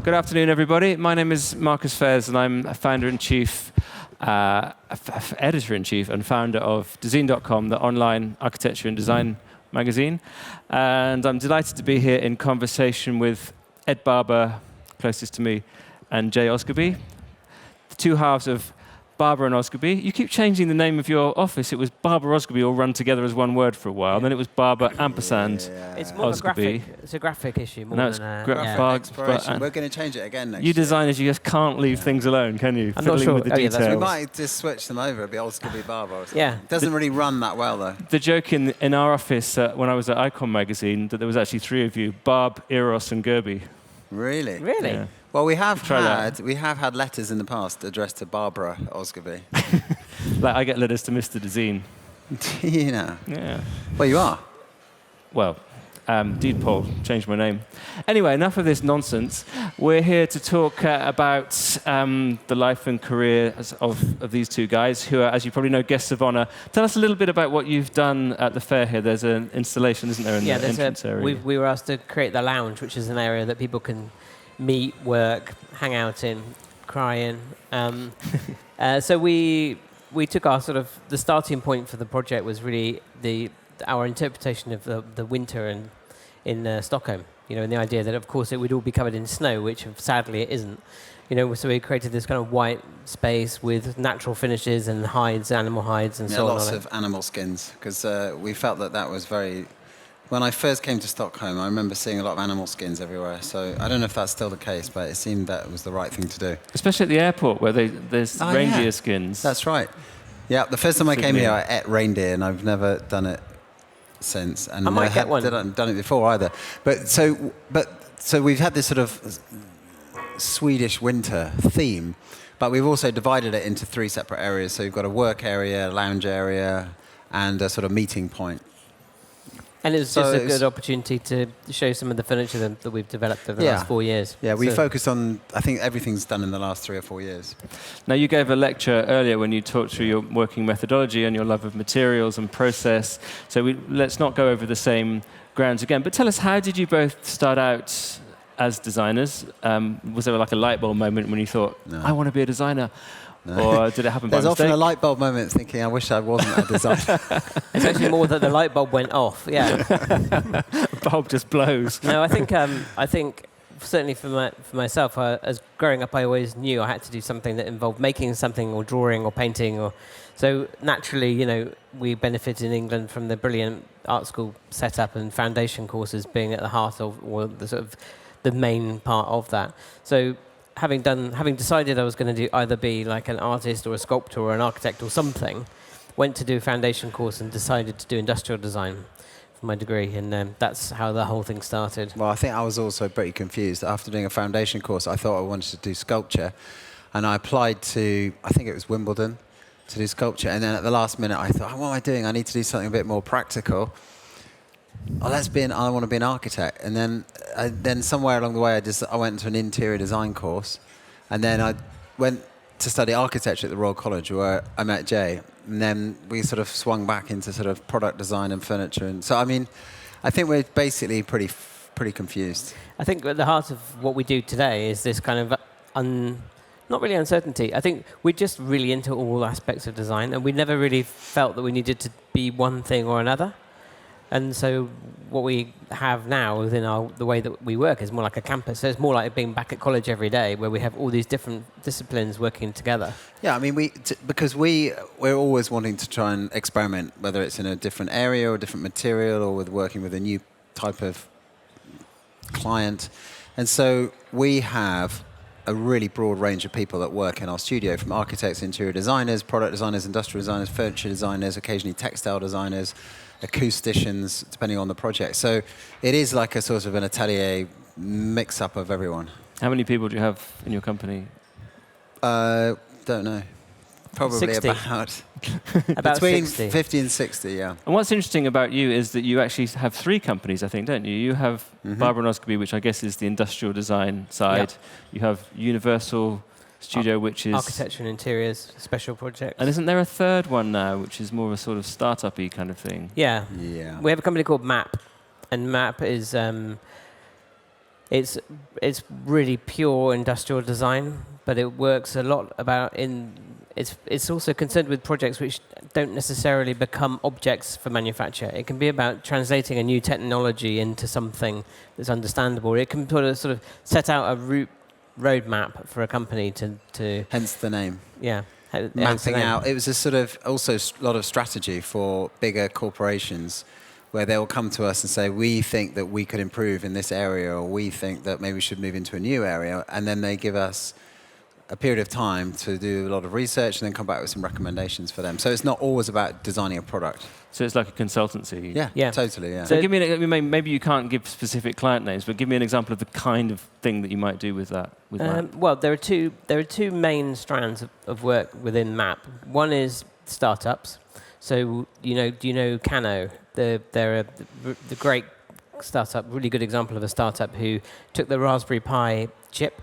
Good afternoon, everybody. My name is Marcus Fairs, and I'm a founder-in-chief, editor-in-chief, and founder of Design.com, the online architecture and design magazine. And I'm delighted to be here in conversation with Ed Barber, closest to me, and Jay Osgerby, the two halves of Barber and Osgerby. You keep changing the name of your office. It was Barber Osgerby all run together as one word for a while. Then it was Barber ampersand It's more of a graphic. It's a graphic issue more now than a graphic. We're going to change it again next You year. designers, you just can't leave things alone, can you? I'm not Fiddling sure. with the Oh, yeah, details. that's We might just switch them over. It'll be Osgerby Barber or something. Yeah. It doesn't really run that well, though. The joke in our office when I was at Icon magazine that there was actually three of you: Barb, Eros, and Gerby. Really? Really? Yeah. Well, we have Try that. had letters in the past addressed to Barbara Osgerby. Like I get letters to Mr. Design. You know. Yeah. Well, you are. Well, Deed Paul, changed my name. Anyway, enough of this nonsense. We're here to talk about the life and career of these two guys, who are, as you probably know, guests of honor. Tell us a little bit about what you've done at the fair here. There's an installation, isn't there, in the entrance area? We were asked to create the lounge, which is an area that people can meet, work, hang out in, cry in. So we took our sort of the starting point for the project was really our interpretation of the winter in Stockholm. You know, and the idea that of course it would all be covered in snow, which sadly it isn't. You know, so we created this kind of white space with natural finishes and hides, animal hides, and so on. Lots of animal skins, because we felt that was very. When I first came to Stockholm, I remember seeing a lot of animal skins everywhere. So I don't know if that's still the case, but it seemed that was the right thing to do. Especially at the airport, where there's reindeer skins. That's right. Yeah, the first time I came here, I ate reindeer, and I've never done it since. And I might get one. Haven't done it before either. But so we've had this sort of Swedish winter theme, but we've also divided it into three separate areas. So you've got a work area, a lounge area, and a sort of meeting point. And it was just a good opportunity to show some of the furniture that we've developed over the last 4 years. Yeah, we focused on, I think everything's done in the last 3 or 4 years. Now, you gave a lecture earlier when you talked through your working methodology and your love of materials and process. So let's not go over the same grounds again. But tell us, how did you both start out as designers? Was there like a light bulb moment when you thought, I want to be a designer? No. Or did it happen by mistake? There's often a light bulb moment thinking, I wish I wasn't a designer. It's actually more that the light bulb went off, yeah. Bulb just blows. No, I think certainly for myself, as growing up, I always knew I had to do something that involved making something or drawing or painting. So naturally, you know, we benefit in England from the brilliant art school setup and foundation courses being at the heart of, or the sort of the main part of that. So having decided I was going to either be like an artist or a sculptor or an architect or something, went to do a foundation course and decided to do industrial design for my degree, and that's how the whole thing started. Well, I think I was also pretty confused. After doing a foundation course, I thought I wanted to do sculpture, and I applied to, I think it was Wimbledon, to do sculpture, and then at the last minute I thought, what am I doing? I need to do something a bit more practical. I want to be an architect. And then somewhere along the way, I went into an interior design course, and then I went to study architecture at the Royal College, where I met Jay. And then we sort of swung back into sort of product design and furniture. And so, I mean, I think we're basically pretty confused. I think at the heart of what we do today is this kind of not really uncertainty. I think we're just really into all aspects of design, and we never really felt that we needed to be one thing or another. And so what we have now within the way that we work is more like a campus. So it's more like being back at college every day, where we have all these different disciplines working together. Yeah, I mean, because we're always wanting to try and experiment, whether it's in a different area or a different material or with working with a new type of client. And so we have a really broad range of people that work in our studio, from architects, interior designers, product designers, industrial designers, furniture designers, occasionally textile designers, acousticians, depending on the project. So it is like a sort of an atelier mix-up of everyone. How many people do you have in your company? Don't know. Probably 60. about between 60. 50 and 60, yeah. And what's interesting about you is that you actually have three companies, I think, don't you? You have Barber and Osgerby, which I guess is the industrial design side. Yep. You have Universal Studio, which is architecture and interiors, special projects. And isn't there a third one now, which is more of a sort of startup-y kind of thing? Yeah. Yeah. We have a company called MAP, and MAP is it's really pure industrial design, but it works a lot it's also concerned with projects which don't necessarily become objects for manufacture. It can be about translating a new technology into something that's understandable. It can sort of set out a roadmap for a company to Hence the name. Yeah. Mapping out. It was a sort of also a lot of strategy for bigger corporations where they'll come to us and say, we think that we could improve in this area, or we think that maybe we should move into a new area. And then they give us a period of time to do a lot of research and then come back with some recommendations for them. So it's not always about designing a product. So it's like a consultancy. Yeah, totally, yeah. So give me maybe you can't give specific client names, but give me an example of the kind of thing that you might do with that. Well, there are two main strands of work within MAP. One is startups. So do you know Cano? They're the great startup, really good example of a startup who took the Raspberry Pi chip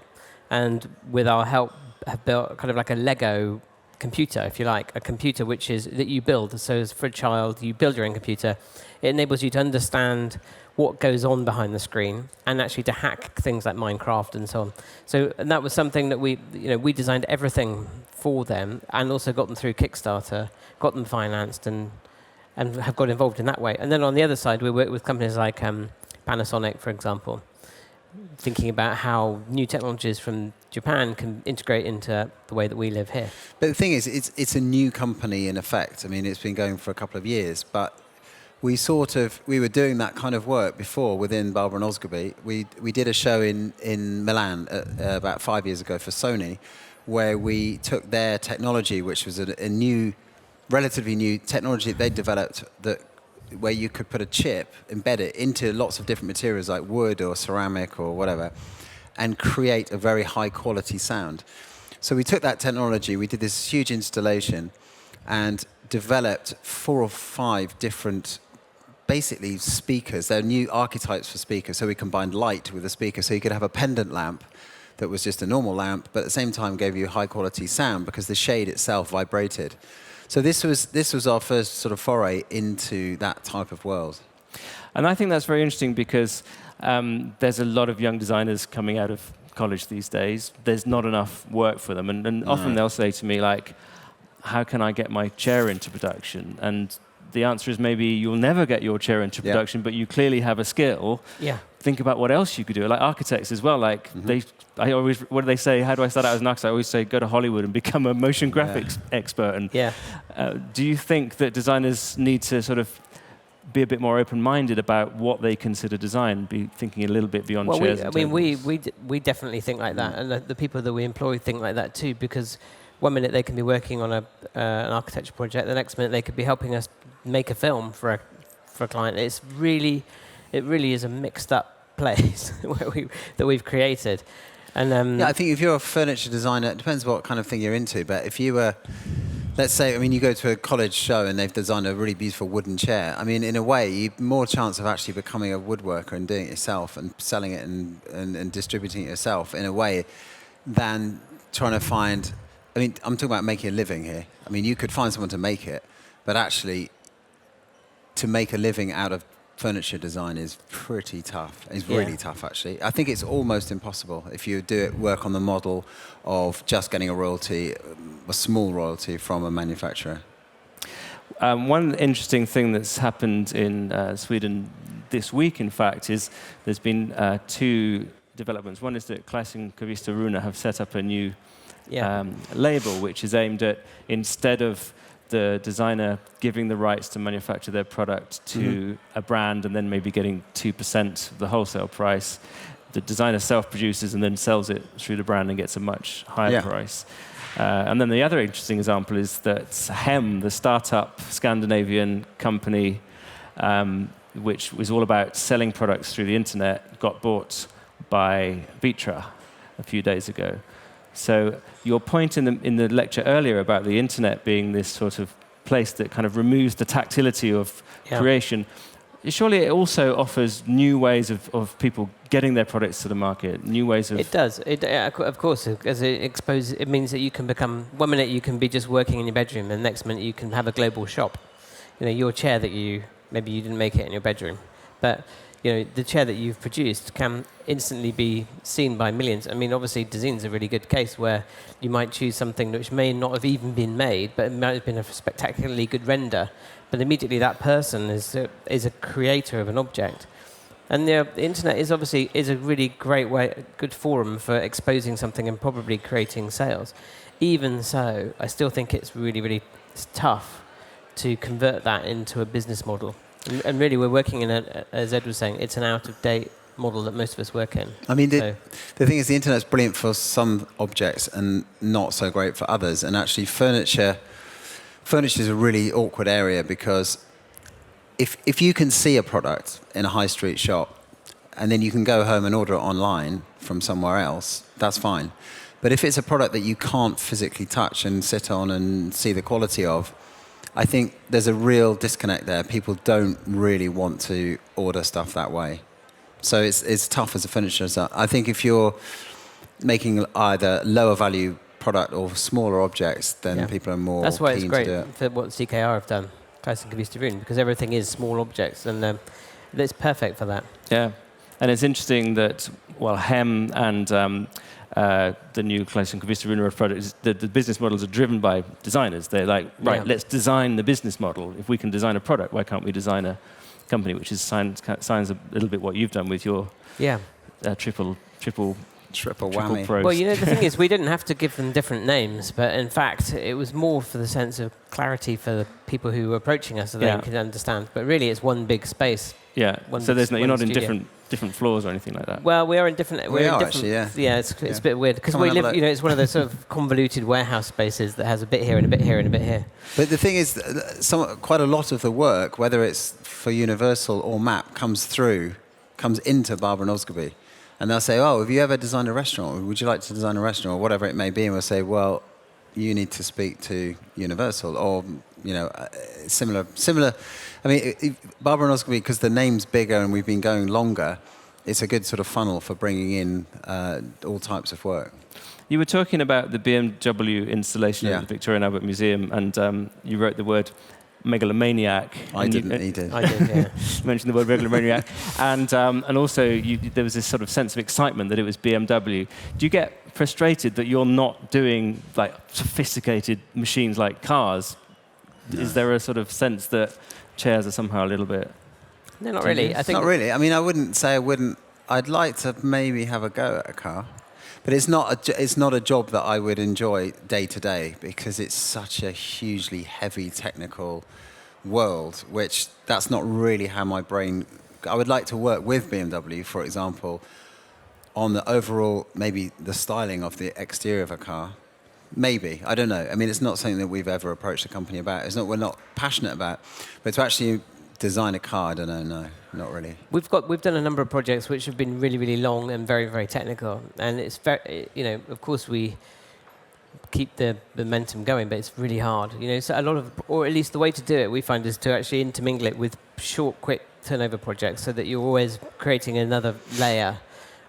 and with our help have built kind of like a Lego computer, if you like, a computer which is that you build. So as for a child, you build your own computer. It enables you to understand what goes on behind the screen and actually to hack things like Minecraft and so on. So and that was something that we designed everything for them and also got them through Kickstarter, got them financed and have got involved in that way. And then on the other side, we work with companies like Panasonic, for example, thinking about how new technologies from Japan can integrate into the way that we live here. But the thing is, it's a new company in effect. I mean, it's been going for a couple of years, but we were doing that kind of work before within Barber and Osgerby. We did a show in Milan about 5 years ago for Sony, where we took their technology, which was a new, relatively new technology they developed where you could put a chip, embed it into lots of different materials like wood or ceramic or whatever, and create a very high quality sound. So we took that technology, we did this huge installation, and developed 4 or 5 different, basically speakers. They're new archetypes for speakers. So we combined light with a speaker, so you could have a pendant lamp that was just a normal lamp, but at the same time gave you high quality sound because the shade itself vibrated. So this was our first sort of foray into that type of world. And I think that's very interesting because there's a lot of young designers coming out of college these days. There's not enough work for them. And often they'll say to me, like, how can I get my chair into production? And the answer is maybe you'll never get your chair into production, but you clearly have a skill. Yeah. Think about what else you could do. Like architects as well. Like what do they say? How do I start out as an architect? I always say go to Hollywood and become a motion graphics expert. And do you think that designers need to sort of be a bit more open-minded about what they consider design, be thinking a little bit beyond chairs? We definitely think like that, and the people that we employ think like that too. Because one minute they can be working on an architecture project, the next minute they could be helping us make a film for a client. It really is a mixed-up place that we've created. And I think if you're a furniture designer, it depends what kind of thing you're into. But if you were, let's say, you go to a college show and they've designed a really beautiful wooden chair. I mean, in a way, you've more chance of actually becoming a woodworker and doing it yourself and selling it and distributing it yourself in a way than trying to find. I mean, I'm talking about making a living here. I mean, you could find someone to make it, but actually, to make a living out of furniture design is pretty tough. It's really tough, actually. I think it's almost impossible if you work on the model of just getting a royalty, a small royalty from a manufacturer. One interesting thing that's happened in Sweden this week, in fact, is there's been 2 developments. One is that Claes and Kavista Runa have set up a new label, which is aimed at, instead of the designer giving the rights to manufacture their product to a brand and then maybe getting 2% of the wholesale price, the designer self-produces and then sells it through the brand and gets a much higher price. And then the other interesting example is that Hem, the startup Scandinavian company, which was all about selling products through the internet, got bought by Vitra a few days ago. So your point in the lecture earlier about the internet being this sort of place that kind of removes the tactility of creation, surely it also offers new ways of people getting their products to the market, new ways of... It does. Of course, as it means that you can become... One minute you can be just working in your bedroom, and the next minute you can have a global shop. Your chair that maybe you didn't make it in your bedroom. But the chair that you've produced can instantly be seen by millions. I mean, obviously, Design's a really good case where you might choose something which may not have even been made, but it might have been a spectacularly good render. But immediately that person is a creator of an object. And the internet is obviously a really good forum for exposing something and probably creating sales. Even so, I still think it's really, really tough to convert that into a business model. And really, we're working in as Ed was saying, it's an out-of-date model that most of us work in. I mean, the thing is, the internet's brilliant for some objects and not so great for others. And actually, furniture is a really awkward area because if you can see a product in a high street shop and then you can go home and order it online from somewhere else, that's fine. But if it's a product that you can't physically touch and sit on and see the quality of, I think there's a real disconnect there. People don't really want to order stuff that way. So it's tough as a furniture designer. I think if you're making either lower value product or smaller objects, then people are more keen to do it. That's why it's great for what CKR have done. Classic Room, because everything is small objects, and it's perfect for that. Yeah, and it's interesting that Hem and the new Classic Room products, the business models are driven by designers. They're like, let's design the business model. If we can design a product, why can't we design a company? Which is signs a little bit what you've done with your triple whammy. pros. Well, the thing is, we didn't have to give them different names, but in fact, it was more for the sense of clarity for the people who were approaching us so they could understand. But really, it's one big space. Yeah. So you're not in different floors or anything like that. Well, we are in different. We are actually, yeah. Yeah, it's a bit weird because we live. It's one of those sort of convoluted warehouse spaces that has a bit here and a bit here and a bit here. But the thing is, quite a lot of the work, whether it's for Universal or MAP, comes into Barber and Osgerby. And they'll say, have you ever designed a restaurant? Would you like to design a restaurant or whatever it may be? And we'll say, well, you need to speak to Universal or, similar. I mean, Barber and Osgerby, because the name's bigger and we've been going longer, it's a good sort of funnel for bringing in all types of work. You were talking about the BMW installation at the Victoria and Albert Museum, and you wrote the word megalomaniac. I didn't. He did. I did, yeah. You mentioned the word megalomaniac. And also there was this sort of sense of excitement that it was BMW. Do you get frustrated that you're not doing like sophisticated machines like cars? No. Is there a sort of sense that chairs are somehow a little bit... No, not really. I think not really. I mean, I wouldn't say I wouldn't. I'd like to maybe have a go at a car. But it's not a job that I would enjoy day to day because it's such a hugely heavy technical world, which that's not really how my brain... I would like to work with BMW, for example, on the overall, maybe the styling of the exterior of a car. Maybe. I don't know. I mean, it's not something that we've ever approached a company about. We're not passionate about. But to actually design a car, I don't know. No, not really. We've done a number of projects which have been really, really long and very, very technical. And it's very, of course we keep the momentum going, but it's really hard. So a lot of, or at least the way to do it, we find, is to actually intermingle it with short, quick turnover projects, so that you're always creating another layer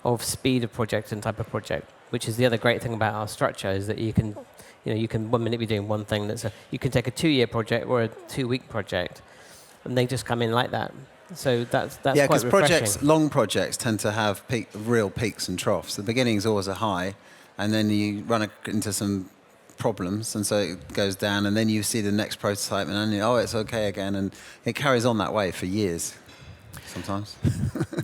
of speed of project and type of project. Which is the other great thing about our structure, is that you can 1 minute be doing one thing you can take a 2-year project or a 2-week project. And they just come in like that. So that's quite refreshing. Because long projects tend to have real peaks and troughs. The beginning's always a high, and then you run into some problems, and so it goes down, and then you see the next prototype, and then it's okay again, and it carries on that way for years. Sometimes.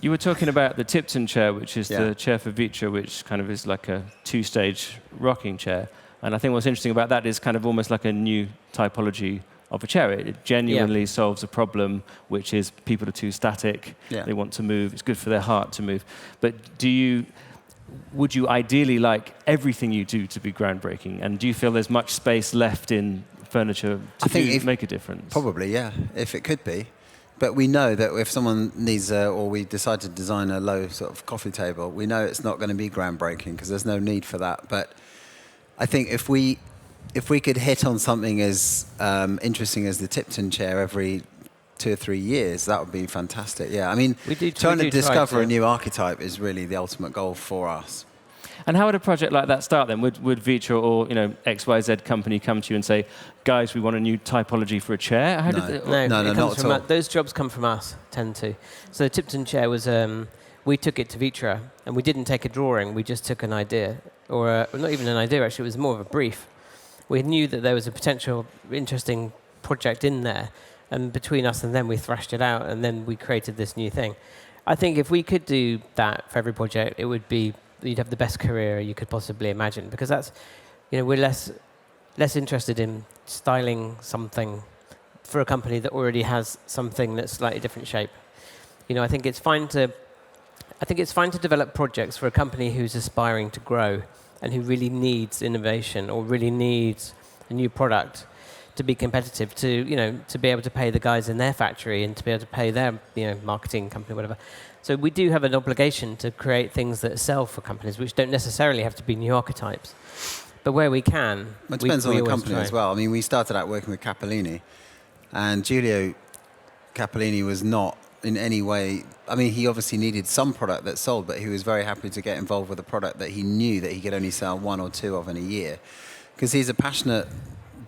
You were talking about the Tipton chair, which is the chair for Vitra, which kind of is like a 2-stage rocking chair. And I think what's interesting about that is kind of almost like a new typology of a chair. It genuinely solves a problem, which is people are too static. Yeah. They want to move. It's good for their heart to move. But would you ideally like everything you do to be groundbreaking? And do you feel there's much space left in furniture to make a difference? Probably, yeah, if it could be. But we know that if someone needs or we decide to design a low sort of coffee table, we know it's not going to be groundbreaking because there's no need for that. But I think if we could hit on something as interesting as the Tipton chair every 2 or 3 years, that would be fantastic. Yeah, I mean, trying to discover a new archetype is really the ultimate goal for us. And how would a project like that start then? Would Vitra or XYZ company come to you and say, guys, we want a new typology for a chair? How No. did it, No, not at all. those jobs come from us, tend to. So the Tipton chair was, we took it to Vitra, and we didn't take a drawing, we just took an idea. Or not even an idea, actually, it was more of a brief. We knew that there was a potential interesting project in there, and between us and them, we thrashed it out, and then we created this new thing. I think if we could do that for every project, it would be, you'd have the best career you could possibly imagine, because that's, we're less interested in styling something for a company that already has something that's slightly different shape. I think it's fine to develop projects for a company who's aspiring to grow and who really needs innovation or really needs a new product to be competitive, to be able to pay the guys in their factory and to be able to pay their marketing company, whatever. So we do have an obligation to create things that sell for companies, which don't necessarily have to be new archetypes. But where we can, It depends on the company try. as well. I mean, we started out working with Capellini, and Giulio Capellini was not in any way. I mean, he obviously needed some product that sold, but he was very happy to get involved with a product that he knew that he could only sell one or two of in a year, because he's a passionate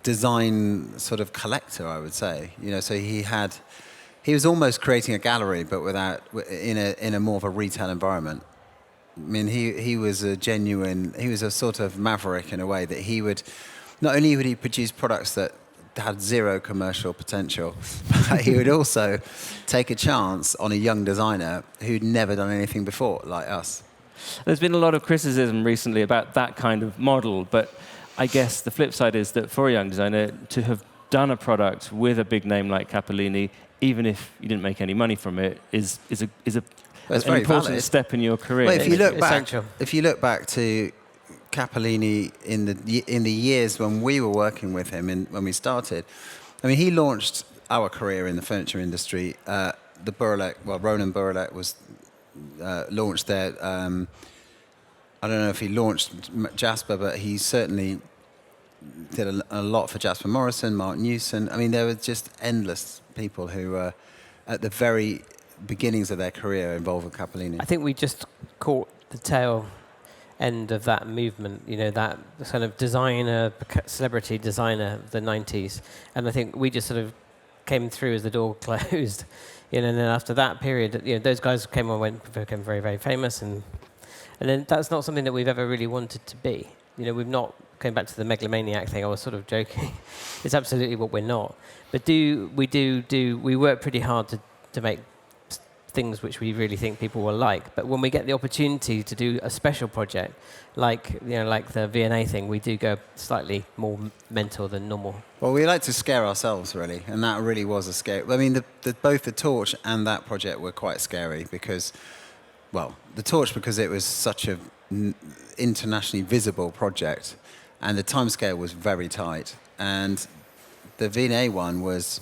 design sort of collector, I would say. So he was almost creating a gallery, but in a more of a retail environment. I mean, he was a sort of maverick in a way that he would, not only would he produce products that had zero commercial potential, but he would also take a chance on a young designer who'd never done anything before, like us. There's been a lot of criticism recently about that kind of model, but I guess the flip side is that for a young designer to have done a product with a big name like Capellini, even if you didn't make any money from it, is an important valid step in your career. Well, if you look back to Capellini in the years when we were working with him, when we started, I mean, he launched our career in the furniture industry. Ronan Burlek was launched there. I don't know if he launched Jasper, but he certainly did a lot for Jasper Morrison, Mark Newson. I mean, there were just endless people who were at the very beginnings of their career involved with Capellini. I think we just caught the tail end of that movement, that kind of designer, celebrity designer of the 90s. And I think we just sort of came through as the door closed. And then after that period, those guys became very, very famous. And then that's not something that we've ever really wanted to be. We've not, going back to the megalomaniac thing, I was sort of joking. It's absolutely what we're not. But we work pretty hard to make things which we really think people will like. But when we get the opportunity to do a special project, like the V&A thing, we do go slightly more mental than normal. Well, we like to scare ourselves, really, and that really was a scare. I mean, both the Torch and that project were quite scary because, the Torch because it was such a internationally visible project, and the timescale was very tight, and the V&A one was.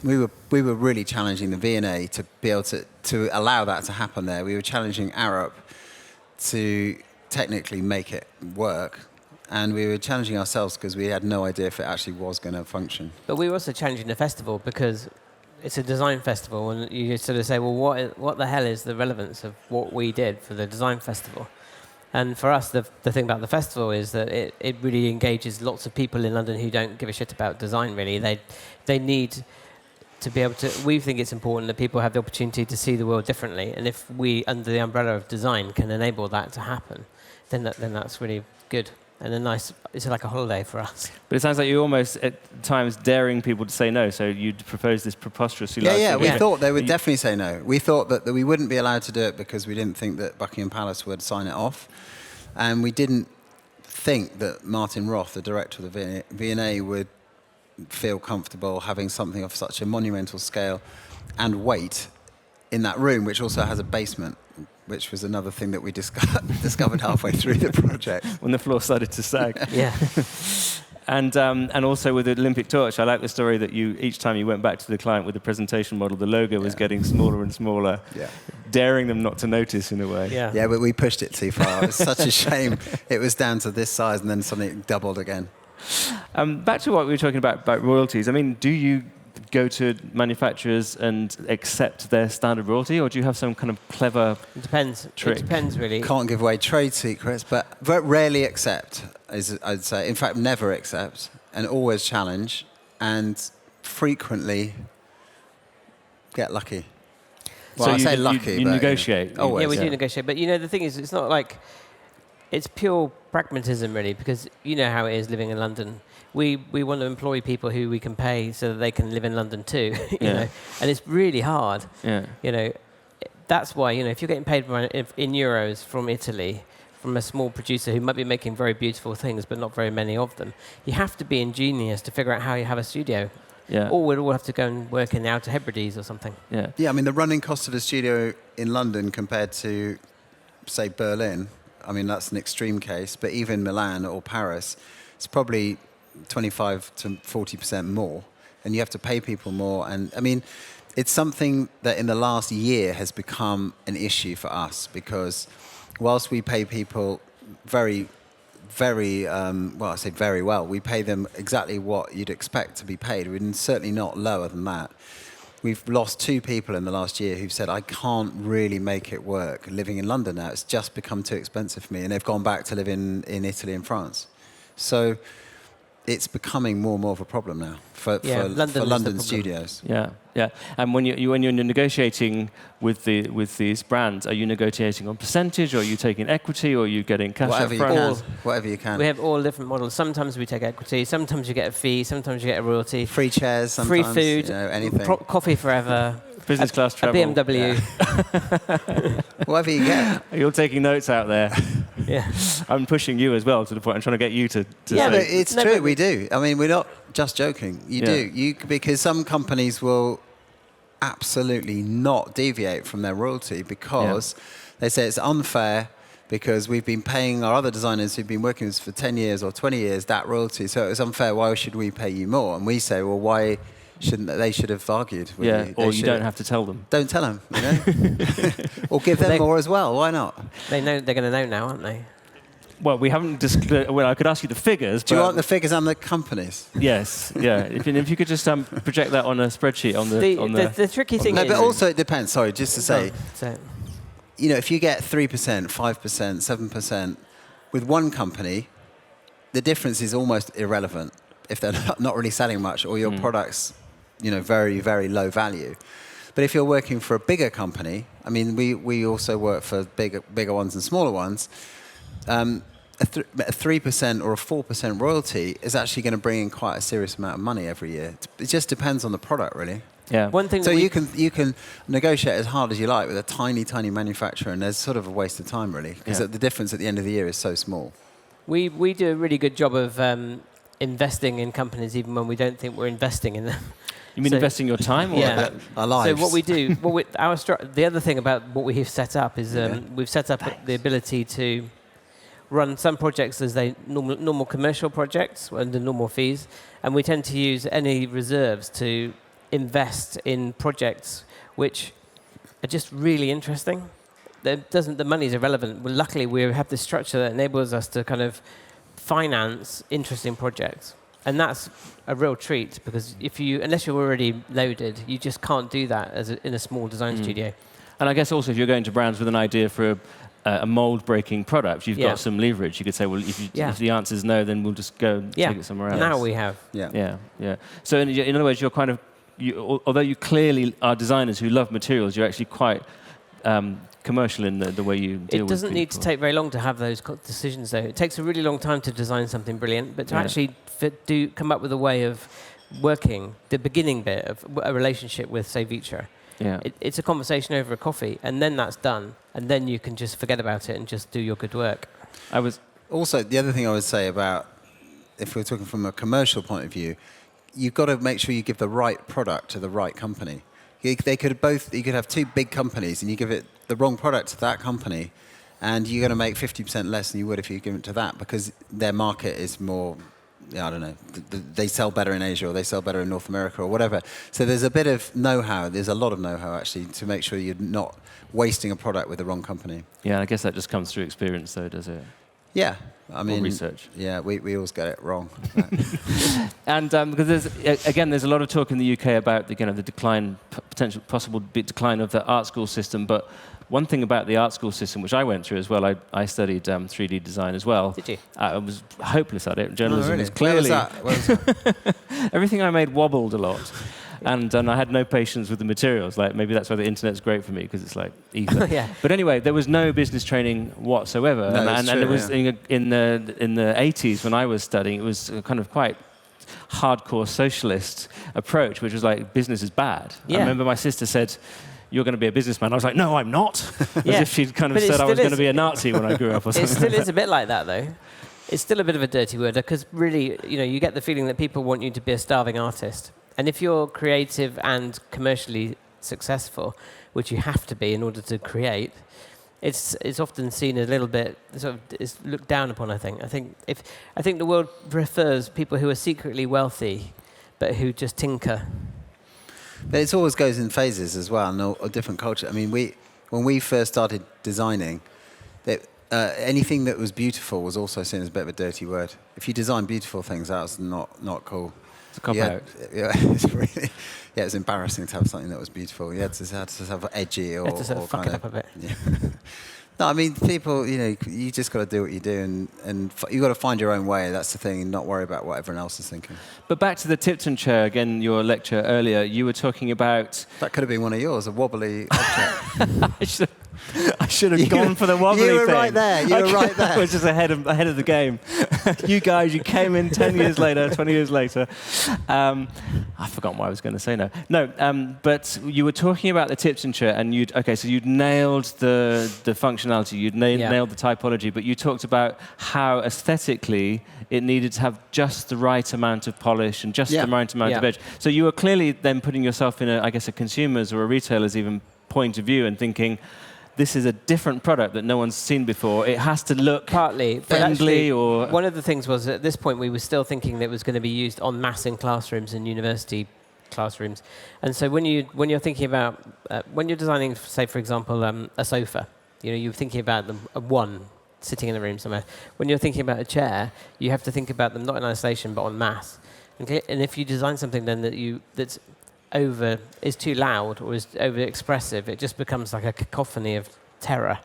We were really challenging the V&A to be able to allow that to happen there. We were challenging Arup to technically make it work, and we were challenging ourselves because we had no idea if it actually was going to function. But we were also challenging the festival because it's a design festival, and you sort of say, well, what the hell is the relevance of what we did for the design festival? And for us, the thing about the festival is that it really engages lots of people in London who don't give a shit about design, really. They need to be able to, we think it's important that people have the opportunity to see the world differently. And if we, under the umbrella of design, can enable that to happen, then that's really good. And it's like a holiday for us. But it sounds like you're almost at times daring people to say no. So you'd propose this preposterously large thing. We thought they would definitely say no. We thought that we wouldn't be allowed to do it because we didn't think that Buckingham Palace would sign it off. And we didn't think that Martin Roth, the director of the V&A, would feel comfortable having something of such a monumental scale and weight in that room, which also has a basement, which was another thing that we discovered halfway through the project. When the floor started to sag. Yeah. And also with the Olympic Torch, I like the story that each time you went back to the client with the presentation model, the logo was getting smaller and smaller, daring them not to notice in a way. Yeah, but we pushed it too far. It was such a shame. It was down to this size and then suddenly it doubled again. Back to what we were talking about royalties. I mean, do you go to manufacturers and accept their standard royalty, or do you have some kind of clever It depends. trick? It depends, really. Can't give away trade secrets, but rarely accept, I'd say. In fact, never accept, and always challenge, and frequently get lucky. Well, So I say you lucky, you but negotiate. Always. Yeah, we do negotiate. But, the thing is, it's not like... It's pure pragmatism, really, because you know how it is living in London. We want to employ people who we can pay so that they can live in London too, you know. And it's really hard. Yeah. That's why, if you're getting paid in euros from Italy, from a small producer who might be making very beautiful things, but not very many of them, you have to be ingenious to figure out how you have a studio. Yeah. Or we'd all have to go and work in the Outer Hebrides or something. Yeah. Yeah, I mean, the running cost of a studio in London compared to, say, Berlin, I mean, that's an extreme case, but even Milan or Paris, it's probably 25 to 40% more, and you have to pay people more. And I mean, it's something that in the last year has become an issue for us, because whilst we pay people very, well, I say very well, we pay them exactly what you'd expect to be paid. We're certainly not lower than that. We've lost 2 people in the last year who've said, I can't really make it work living in London now. It's just become too expensive for me. And they've gone back to live in Italy and France. So it's becoming more and more of a problem now for London studios. Yeah, yeah. And when you're negotiating with these brands, are you negotiating on percentage, or are you taking equity, or are you getting cash up front? Whatever you can. We have all different models. Sometimes we take equity, sometimes you get a fee, sometimes you get a royalty. Free chairs, sometimes, free food, anything. Coffee forever. Business class travel. A BMW. Yeah. Whatever you get. You're taking notes out there. Yeah. I'm pushing you as well to the point. I'm trying to get you to yeah, say. but it's true. We do. I mean, we're not just joking. You do. Because some companies will absolutely not deviate from their royalty because they say it's unfair because we've been paying our other designers who've been working with us for 10 years or 20 years that royalty. So it's unfair. Why should we pay you more? And we say, well, why shouldn't they? Should have argued with you. Or you don't have to tell them. Don't tell them, or give them more as well. Why not? They know they're going to know now, aren't they? Well, we haven't disclosed. Well, I could ask you the figures. Do you want the figures and the companies? Yes. Yeah. If you could just project that on a spreadsheet on the tricky thing is. No, but also it depends. Sorry, just to say. So. If you get 3%, 5%, 7% with one company, the difference is almost irrelevant if they're not really selling much or your product's, very, very low value. But if you're working for a bigger company, I mean, we also work for bigger ones and smaller ones. A 3% or a 4% royalty is actually going to bring in quite a serious amount of money every year. It just depends on the product, really. Yeah. One thing. So you can negotiate as hard as you like with a tiny, tiny manufacturer, and there's sort of a waste of time, really, because the difference at the end of the year is so small. We do a really good job of investing in companies, even when we don't think we're investing in them. You mean investing your time? Or our lives. So what we do, the other thing about what we have set up is we've set up the ability to run some projects as normal commercial projects under normal fees, and we tend to use any reserves to invest in projects which are just really interesting. The money is irrelevant. Well, luckily, we have this structure that enables us to kind of finance interesting projects. And that's a real treat, because unless you're already loaded, you just can't do that in a small design studio. And I guess also if you're going to brands with an idea for a mold-breaking product, you've got some leverage. You could say, well, if the answer is no, then we'll just go and take it somewhere else. Now we have. Yeah. So in other words, you're kind of, although you clearly are designers who love materials, you're actually quite commercial in the way you deal with people. It doesn't need to take very long to have those decisions, though. It takes a really long time to design something brilliant, but to actually come up with a way of working the beginning bit of a relationship with, say, Vitra. Yeah. It's a conversation over a coffee, and then that's done, and then you can just forget about it and just do your good work. Also, the other thing I would say about, if we're talking from a commercial point of view, you've got to make sure you give the right product to the right company. You could have 2 big companies, and you give it the wrong product to that company, and you're going to make 50% less than you would if you give it to that, because their market is more, I don't know, they sell better in Asia, or they sell better in North America, or whatever. So there's a bit of know-how. There's a lot of know-how, actually, to make sure you're not wasting a product with the wrong company. Yeah, I guess that just comes through experience, though, does it? Yeah. I mean, research. Yeah, we always get it wrong. And because there's a lot of talk in the UK about the decline, potential possible decline of the art school system. But one thing about the art school system, which I went through as well, I studied 3D design as well. Did you? I was hopeless at it. Journalism really? is clearly Where was that? everything I made wobbled a lot. And I had no patience with the materials. Like maybe that's why the internet's great for me, because it's like ether. Yeah. But anyway, there was no business training whatsoever. No, and it was in the 80s when I was studying, it was a kind of quite hardcore socialist approach, which was like business is bad. Yeah. I remember my sister said, "You're going to be a businessman." I was like, "No, I'm not." As Yeah. if she'd kind of But it said I was still going to be a Nazi when I grew up or It something. still is a bit like that, though. It's still a bit of a dirty word, because really, you get the feeling that people want you to be a starving artist. And if you're creative and commercially successful, which you have to be in order to create, it's often seen a little bit it's looked down upon. I think the world prefers people who are secretly wealthy, but who just tinker. But it always goes in phases as well, and a different culture. I mean, when we first started designing, anything that was beautiful was also seen as a bit of a dirty word. If you design beautiful things, that was not cool. It's a cop-out. Yeah, it was embarrassing to have something that was beautiful. You had to have edgy or Had to sort of fuck kind it up a bit. Yeah. No, I mean, people, you just got to do what you do, and you got to find your own way. That's the thing, and not worry about what everyone else is thinking. But back to the Tipton chair again. Your lecture earlier, you were talking about. That could have been one of yours, a wobbly object. I should have gone for the wobbly thing. You were right there. You were right there. I was just ahead of the game. You guys, you came in 10 years later, 20 years later. I've forgotten what I was going to say now. No, but you were talking about the Tipton chair, and so you'd nailed the functionality, you'd nailed the typology, but you talked about how aesthetically it needed to have just the right amount of polish and just the right amount of edge. So you were clearly then putting yourself in a consumer's or a retailer's even point of view and thinking, this is a different product that no one's seen before. It has to look partly friendly, or one of the things was at this point we were still thinking that it was going to be used en masse in classrooms and university classrooms. And so when you're thinking about when you're designing, say for example, a sofa, you're thinking about them one sitting in a room somewhere. When you're thinking about a chair, you have to think about them not in isolation but en masse. Okay? And if you design something then is too loud or is over expressive, it just becomes like a cacophony of terror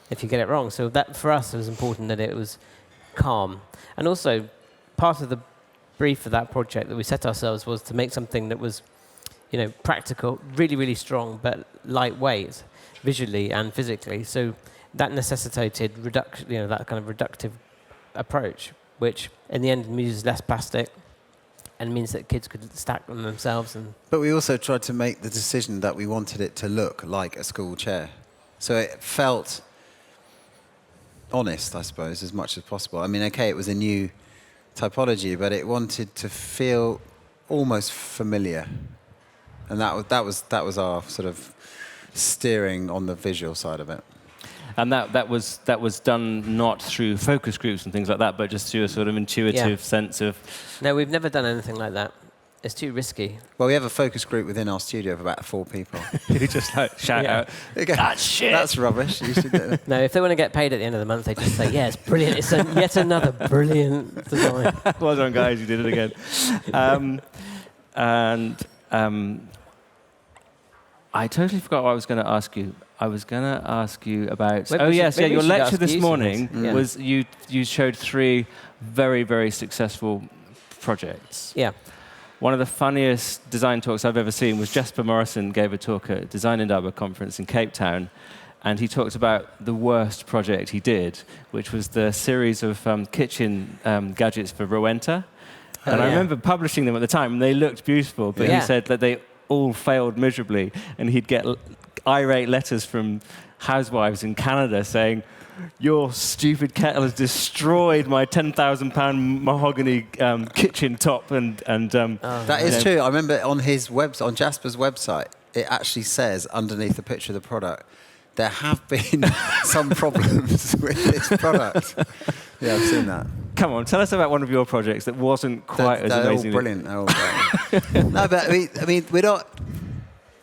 if you get it wrong. So that for us it was important that it was calm. And also part of the brief for that project that we set ourselves was to make something that was practical, really, really strong, but lightweight visually and physically. So that necessitated that kind of reductive approach, which in the end uses less plastic and means that kids could stack them themselves. But we also tried to make the decision that we wanted it to look like a school chair. So it felt honest, I suppose, as much as possible. I mean, okay, it was a new typology, but it wanted to feel almost familiar. And that was our sort of steering on the visual side of it. And that was done not through focus groups and things like that, but just through a sort of intuitive sense of... No, we've never done anything like that. It's too risky. Well, we have a focus group within our studio of about 4 people. Who just shout out, "That's shit! That's rubbish." You should do it. No, if they want to get paid at the end of the month, they just say, "Yeah, it's brilliant. It's yet another brilliant design." Well done, guys. You did it again. I totally forgot what I was going to ask you. I was going to ask you about... your lecture this morning was you showed 3 very, very successful projects. Yeah. One of the funniest design talks I've ever seen was Jesper Morrison gave a talk at Design and Barber conference in Cape Town, and he talked about the worst project he did, which was the series of kitchen gadgets for Rowenta. And I remember publishing them at the time, and they looked beautiful, but he said that they all failed miserably, and he'd get irate letters from housewives in Canada saying, "Your stupid kettle has destroyed my £10,000 mahogany kitchen top." That is true. I remember on Jasper's website, it actually says underneath the picture of the product, there have been some problems with this product. Yeah, I've seen that. Come on, tell us about one of your projects that wasn't quite as amazing. They're all brilliant. They're all great. No, but I mean, we're not...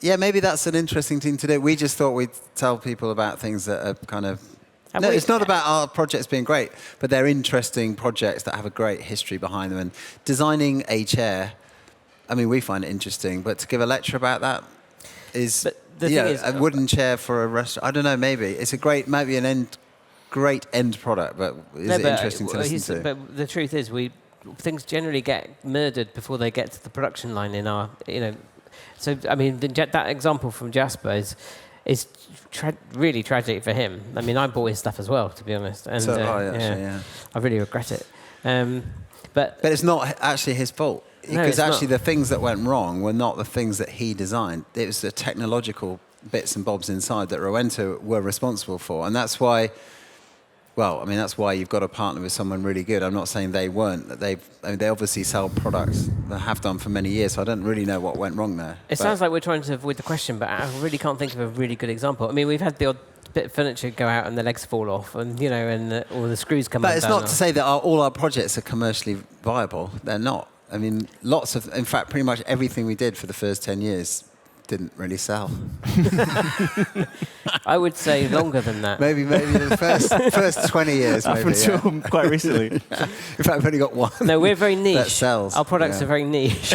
Yeah, maybe that's an interesting thing to do. We just thought we'd tell people about things that are kind of And No, it's not about our projects being great, but they're interesting projects that have a great history behind them. And designing a chair, I mean, we find it interesting, but to give a lecture about that is, But the thing is, a wooden chair for a restaurant. I don't know, maybe. It's a great, maybe great end product, but is it interesting to listen to? But the truth is, things generally get murdered before they get to the production line in our, So, I mean, that example from Jasper is really tragic for him. I mean, I bought his stuff as well, to be honest. And, I really regret it. But it's not actually his fault. No, Because actually the things that went wrong were not the things that he designed. It was the technological bits and bobs inside that Rowenta were responsible for. And that's why, that's why you've got to partner with someone really good. I'm not saying they weren't. They obviously sell products that have done for many years, so I don't really know what went wrong there. It sounds like we're trying to avoid the question, but I really can't think of a really good example. I mean, we've had the odd bit of furniture go out and the legs fall off, and all the screws come. But it's not to say that all our projects are commercially viable. They're not. I mean, in fact, pretty much everything we did for the first 10 years didn't really sell. I would say longer than that. maybe the first 20 years, maybe. Up until quite recently. In fact, I've only got one. No, we're very niche. That sells. Our products are very niche.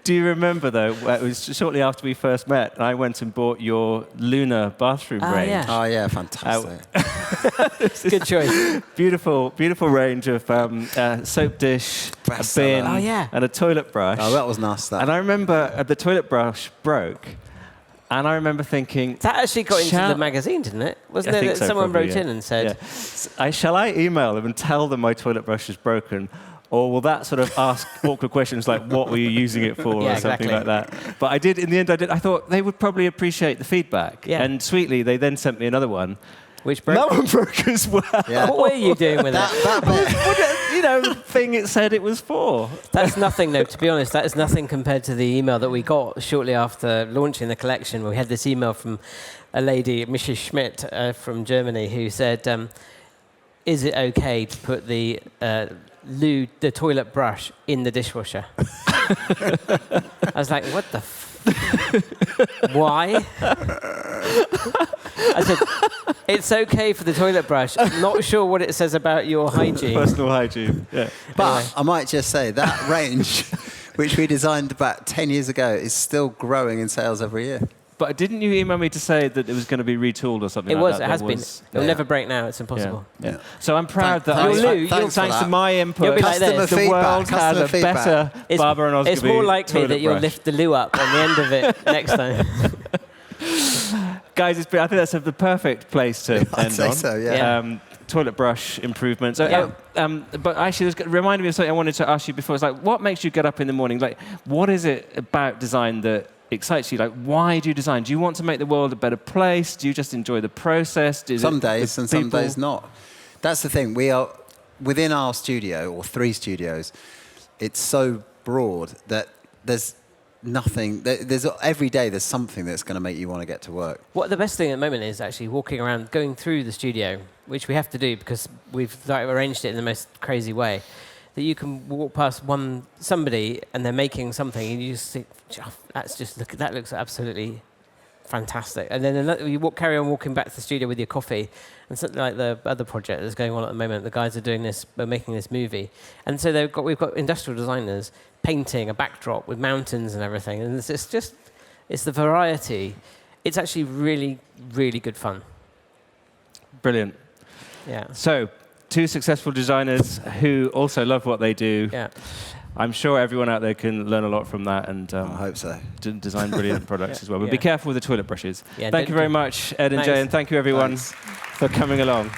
Do you remember, though, it was shortly after we first met, and I went and bought your Lunar bathroom range. Yeah. Oh, yeah, fantastic. Good choice. Beautiful range of soap dish, a bin, and a toilet brush. Oh, that was nice, that. And I remember the toilet brush broke, and I remember thinking... That actually got into the magazine, didn't it? Wasn't I it think that so, someone probably, wrote in and said... Yeah. Shall I email them and tell them my toilet brush is broken? Or will that sort of ask awkward questions like, what were you using it for, or something like that? But I did, in the end, I thought they would probably appreciate the feedback. Yeah. And sweetly, they then sent me another one. Which broke? That one broke as well. Yeah. What were you doing with it? The thing it said it was for. That's nothing, though, to be honest. That is nothing compared to the email that we got shortly after launching the collection. We had this email from a lady, Mrs. Schmidt from Germany, who said, is it okay to put the toilet brush in the dishwasher? I was like, what the why? I said, it's okay for the toilet brush. I'm not sure what it says about your hygiene. Personal hygiene, yeah. But anyway. I might just say that range, which we designed about 10 years ago, is still growing in sales every year. But didn't you email me to say that it was going to be retooled or something It like was, that? it has been. It'll never break now, it's impossible. Yeah. So I'm proud that Thanks to my input, You'll be like this. the world has a better Barber and Osgerby It's more likely that you'll brush. lift the loo up on the end of it next time. Guys, I think that's the perfect place to end I'd say on. so, yeah. Toilet brush improvements. Yeah. But actually, it reminded me of something I wanted to ask you before. It's like, what makes you get up in the morning? Like, what is it about design that excites you? Like, why do you design? Do you want to make the world a better place? Do you just enjoy the process? Some days and some days not. That's the thing. We are within our studio, or 3 studios. It's so broad that there's nothing. Every day there's something that's going to make you want to get to work. What the best thing at the moment is actually walking around, going through the studio, which we have to do because we've arranged it in the most crazy way. That you can walk past somebody and they're making something, and you just think, oh, that looks absolutely fantastic. And then you carry on walking back to the studio with your coffee, and something like the other project that's going on at the moment. The guys are making this movie, and so we've got industrial designers painting a backdrop with mountains and everything, and it's the variety. It's actually really, really good fun. Brilliant. Yeah. So, 2 successful designers who also love what they do. Yeah. I'm sure everyone out there can learn a lot from that and I hope so. Design brilliant products as well. But Yeah. be careful with the toilet brushes. Yeah, thank you very much, Ed and Jay, and thank you everyone Thanks. for coming along.